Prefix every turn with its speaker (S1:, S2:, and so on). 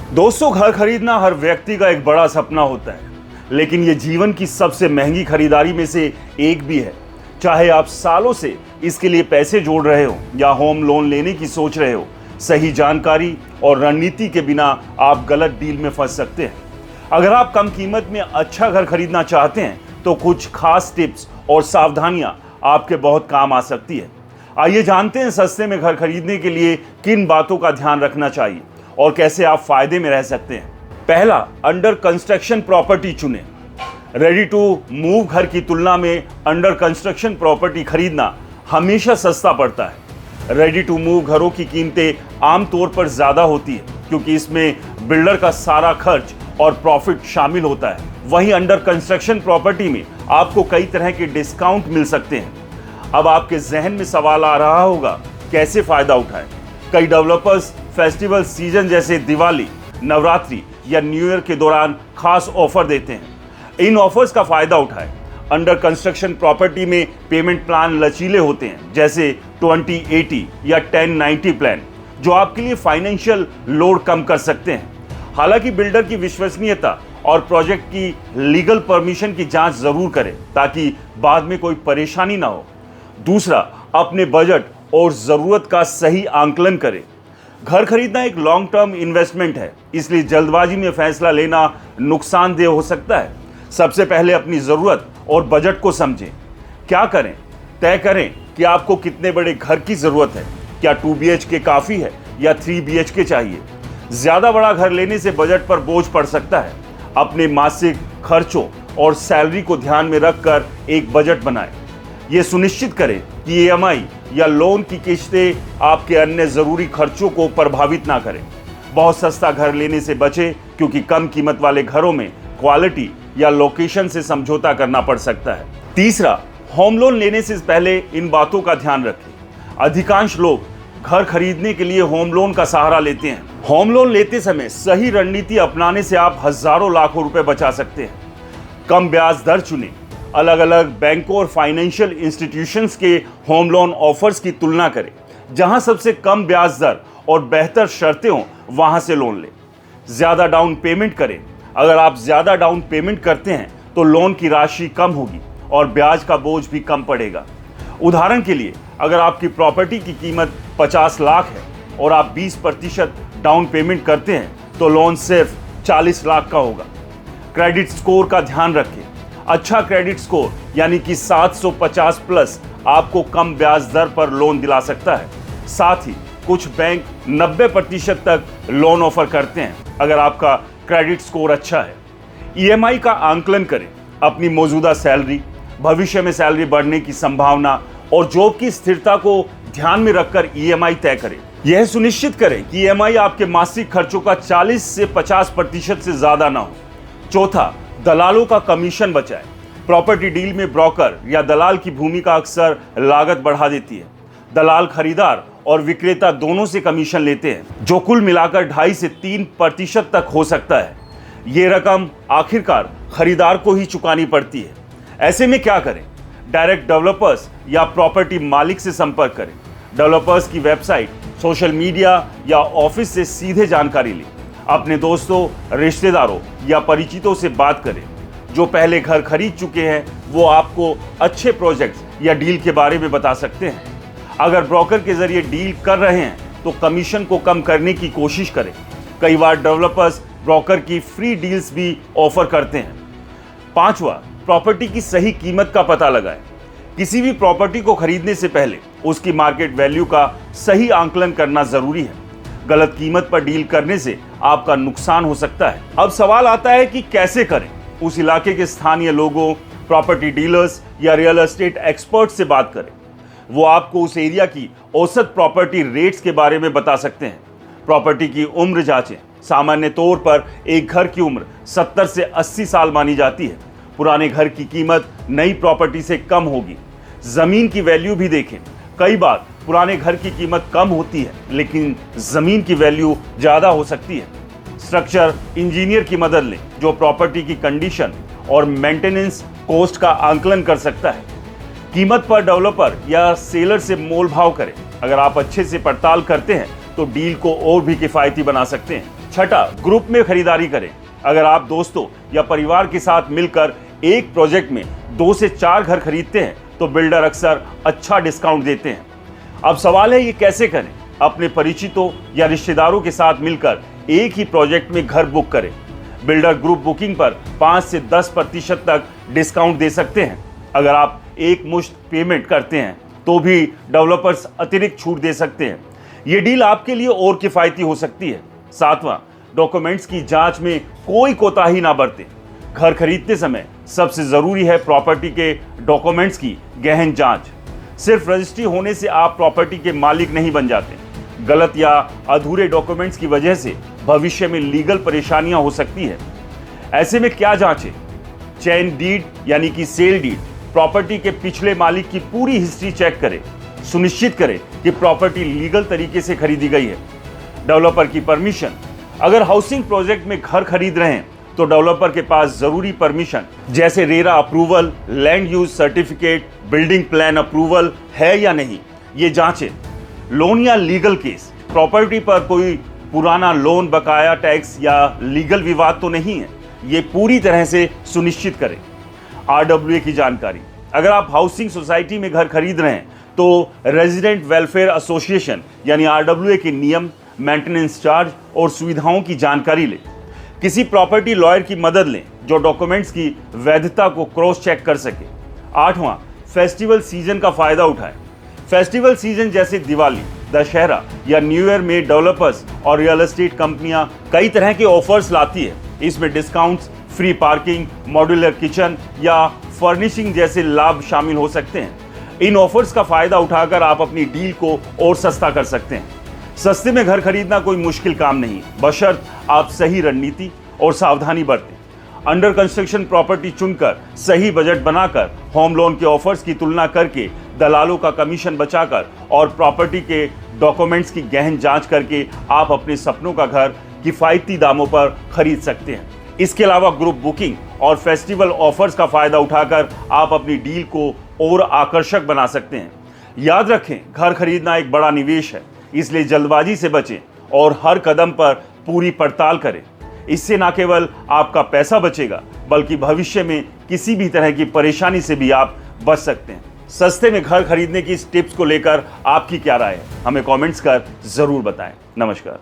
S1: दोस्तों, घर खरीदना हर व्यक्ति का एक बड़ा सपना होता है, लेकिन ये जीवन की सबसे महंगी खरीदारी में से एक भी है। चाहे आप सालों से इसके लिए पैसे जोड़ रहे हो या होम लोन लेने की सोच रहे हो, सही जानकारी और रणनीति के बिना आप गलत डील में फंस सकते हैं। अगर आप कम कीमत में अच्छा घर खरीदना चाहते हैं तो कुछ खास टिप्स और सावधानियां आपके बहुत काम आ सकती है। आइए जानते हैं सस्ते में घर खरीदने के लिए किन बातों का ध्यान रखना चाहिए और कैसे आप फायदे में रह सकते हैं। पहला, अंडर कंस्ट्रक्शन प्रॉपर्टी चुनें। रेडी टू मूव घर की तुलना में अंडर कंस्ट्रक्शन प्रॉपर्टी खरीदना हमेशा सस्ता पड़ता है। रेडी टू मूव घरों की कीमतें आमतौर पर ज्यादा होती है क्योंकि इसमें बिल्डर का सारा खर्च और प्रॉफिट शामिल होता है। वहीं अंडर कंस्ट्रक्शन प्रॉपर्टी में आपको कई तरह के डिस्काउंट मिल सकते हैं। अब आपके जहन में सवाल आ रहा होगा, कैसे फायदा उठाएं? कई डेवलपर्स फेस्टिवल सीजन जैसे दिवाली, नवरात्रि या न्यू ईयर के दौरान खास ऑफर देते हैं। इन ऑफर्स का फायदा उठाएं। अंडर कंस्ट्रक्शन प्रॉपर्टी में पेमेंट प्लान लचीले होते हैं, जैसे 2080 या 1090 प्लान, जो आपके लिए फाइनेंशियल लोड कम कर सकते हैं। हालांकि बिल्डर की विश्वसनीयता और प्रोजेक्ट की लीगल परमिशन की जांच जरूर करें ताकि बाद में कोई परेशानी ना हो। दूसरा, अपने बजट और जरूरत का सही आंकलन करें। घर खरीदना एक लॉन्ग टर्म इन्वेस्टमेंट है, इसलिए जल्दबाजी में फैसला लेना नुकसानदेह हो सकता है। सबसे पहले अपनी जरूरत और बजट को समझें। क्या करें? तय करें कि आपको कितने बड़े घर की जरूरत है। क्या 2 BHK काफी है या 3 BHK चाहिए? ज्यादा बड़ा घर लेने से बजट पर बोझ पड़ सकता है। अपने मासिक खर्चों और सैलरी को ध्यान में रखकर एक बजट बनाएं। यह सुनिश्चित करें कि EMI या लोन की किस्तें आपके अन्य जरूरी खर्चों को प्रभावित ना करें। बहुत सस्ता घर लेने से बचें क्योंकि कम कीमत वाले घरों में क्वालिटी या लोकेशन से समझौता करना पड़ सकता है। तीसरा, होम लोन लेने से पहले इन बातों का ध्यान रखें। अधिकांश लोग घर खरीदने के लिए होम लोन का सहारा लेते हैं। होम लोन लेते समय सही रणनीति अपनाने से आप हजारों लाखों रुपए बचा सकते हैं। कम ब्याज दर चुनें। अलग अलग बैंकों और फाइनेंशियल इंस्टीट्यूशंस के होम लोन ऑफर्स की तुलना करें। जहां सबसे कम ब्याज दर और बेहतर शर्तें हों, वहां से लोन लें। ज्यादा डाउन पेमेंट करें। अगर आप ज्यादा डाउन पेमेंट करते हैं तो लोन की राशि कम होगी और ब्याज का बोझ भी कम पड़ेगा। उदाहरण के लिए, अगर आपकी प्रॉपर्टी की कीमत 50 लाख है और आप 20% डाउन पेमेंट करते हैं तो लोन सिर्फ 40 लाख का होगा। क्रेडिट स्कोर का ध्यान रखें। अच्छा क्रेडिट स्कोर यानी कि 750 प्लस आपको कम ब्याज दर पर लोन दिला सकता है। साथ ही कुछ बैंक 90% तक लोन ऑफर करते हैं अगर आपका क्रेडिट स्कोर अच्छा है। EMI का आंकलन करें। अपनी मौजूदा सैलरी, भविष्य में सैलरी बढ़ने की संभावना और जॉब की स्थिरता को ध्यान में रखकर EMI तय करें। यह सुनिश्चित करें कि EMI आपके मासिक खर्चों का 40 से 50% से ज्यादा ना हो। चौथा, दलालों का कमीशन बचाएं। प्रॉपर्टी डील में ब्रोकर या दलाल की भूमिका अक्सर लागत बढ़ा देती है। दलाल खरीदार और विक्रेता दोनों से कमीशन लेते हैं, जो कुल मिलाकर 2.5 से 3% तक हो सकता है। ये रकम आखिरकार खरीदार को ही चुकानी पड़ती है। ऐसे में क्या करें? डायरेक्ट डेवलपर्स या प्रॉपर्टी मालिक से संपर्क करें। डेवलपर्स की वेबसाइट, सोशल मीडिया या ऑफिस से सीधे जानकारी लें। अपने दोस्तों, रिश्तेदारों या परिचितों से बात करें जो पहले घर खरीद चुके हैं। वो आपको अच्छे प्रोजेक्ट्स या डील के बारे में बता सकते हैं। अगर ब्रोकर के जरिए डील कर रहे हैं तो कमीशन को कम करने की कोशिश करें। कई बार डेवलपर्स ब्रोकर की फ्री डील्स भी ऑफर करते हैं। पांचवा, प्रॉपर्टी की सही कीमत का पता लगाएं। किसी भी प्रॉपर्टी को खरीदने से पहले उसकी मार्केट वैल्यू का सही आंकलन करना जरूरी है। गलत कीमत पर डील करने से आपका नुकसान हो सकता है। अब सवाल आता है कि कैसे करें? उस इलाके के स्थानीय लोगों, प्रॉपर्टी डीलर्स या रियल एस्टेट एक्सपर्ट से बात करें। वो आपको उस एरिया की औसत प्रॉपर्टी रेट्स के बारे में बता सकते हैं। प्रॉपर्टी की उम्र जांचें। सामान्य तौर पर एक घर की उम्र 70 से 80 साल मानी जाती है। पुराने घर की कीमत नई प्रॉपर्टी से कम होगी। जमीन की वैल्यू भी देखें। कई बार पुराने घर की कीमत कम होती है लेकिन जमीन की वैल्यू ज्यादा हो सकती है। स्ट्रक्चर इंजीनियर की मदद लें जो प्रॉपर्टी की कंडीशन और मेंटेनेंस कॉस्ट का आंकलन कर सकता है। कीमत पर डेवलपर या सेलर से मोल भाव करें। अगर आप अच्छे से पड़ताल करते हैं तो डील को और भी किफायती बना सकते हैं। छठा, ग्रुप में खरीदारी करें। अगर आप दोस्तों या परिवार के साथ मिलकर एक प्रोजेक्ट में 2 से 4 घर खरीदते हैं तो बिल्डर अक्सर अच्छा डिस्काउंट देते हैं। अब सवाल है ये कैसे करें? अपने परिचितों या रिश्तेदारों के साथ मिलकर एक ही प्रोजेक्ट में घर बुक करें। बिल्डर ग्रुप बुकिंग पर 5 से 10% तक डिस्काउंट दे सकते हैं। अगर आप एक मुश्त पेमेंट करते हैं तो भी डेवलपर्स अतिरिक्त छूट दे सकते हैं। ये डील आपके लिए और किफायती हो सकती है। सातवां, डॉक्यूमेंट्स की जांच में कोई कोताही ना बरतें। घर खरीदते समय सबसे जरूरी है प्रॉपर्टी के डॉक्यूमेंट्स की गहन जांच। सिर्फ रजिस्ट्री होने से आप प्रॉपर्टी के मालिक नहीं बन जाते। गलत या अधूरे डॉक्यूमेंट्स की वजह से भविष्य में लीगल परेशानियां हो सकती है। ऐसे में क्या जांचें? चेन डीड यानी कि सेल डीड, प्रॉपर्टी के पिछले मालिक की पूरी हिस्ट्री चेक करें। सुनिश्चित करें कि प्रॉपर्टी लीगल तरीके से खरीदी गई है। डेवलपर की परमिशन, अगर हाउसिंग प्रोजेक्ट में घर खरीद रहे हैं तो डेवलपर के पास जरूरी परमिशन जैसे RERA approval, land use certificate, building plan approval है या नहीं, ये जांचें। लोन या लीगल केस, प्रॉपर्टी पर कोई पुराना लोन, बकाया टैक्स या लीगल विवाद तो नहीं है, ये पूरी तरह से सुनिश्चित करें। RWA की जानकारी, अगर आप हाउसिंग सोसाइटी में घर खरीद रहे हैं तो रेजिडेंट वेलफेयर एसोसिएशन यानी RWA के नियम, मेंटेनेंस चार्ज और सुविधाओं की जानकारी लें। किसी प्रॉपर्टी लॉयर की मदद लें जो डॉक्यूमेंट्स की वैधता को क्रॉस चेक कर सके। आठवां, फेस्टिवल सीजन का फायदा उठाएं। फेस्टिवल सीजन जैसे दिवाली, दशहरा या न्यू ईयर में डेवलपर्स और रियल एस्टेट कंपनियां कई तरह के ऑफर्स लाती है। इसमें discounts, free parking, modular kitchen या फर्निशिंग जैसे लाभ शामिल हो सकते हैं। इन ऑफर्स का फायदा उठाकर आप अपनी डील को और सस्ता कर सकते हैं। सस्ते में घर खरीदना कोई मुश्किल काम नहीं, बशर्त आप सही रणनीति और सावधानी बरतें। अंडर कंस्ट्रक्शन प्रॉपर्टी चुनकर, सही बजट बनाकर, होम लोन के ऑफर्स की तुलना करके, दलालों का कमीशन बचाकर और प्रॉपर्टी के डॉक्यूमेंट्स की गहन जांच करके आप अपने सपनों का घर किफायती दामों पर खरीद सकते हैं। इसके अलावा ग्रुप बुकिंग और फेस्टिवल ऑफर्स का फायदा उठाकर आप अपनी डील को और आकर्षक बना सकते हैं। याद रखें, घर खरीदना एक बड़ा निवेश है, इसलिए जल्दबाजी से बचें और हर कदम पर पूरी पड़ताल करें। इससे न केवल आपका पैसा बचेगा बल्कि भविष्य में किसी भी तरह की परेशानी से भी आप बच सकते हैं। सस्ते में घर खरीदने की इस टिप्स को लेकर आपकी क्या राय है? हमें कमेंट्स कर जरूर बताएं। नमस्कार।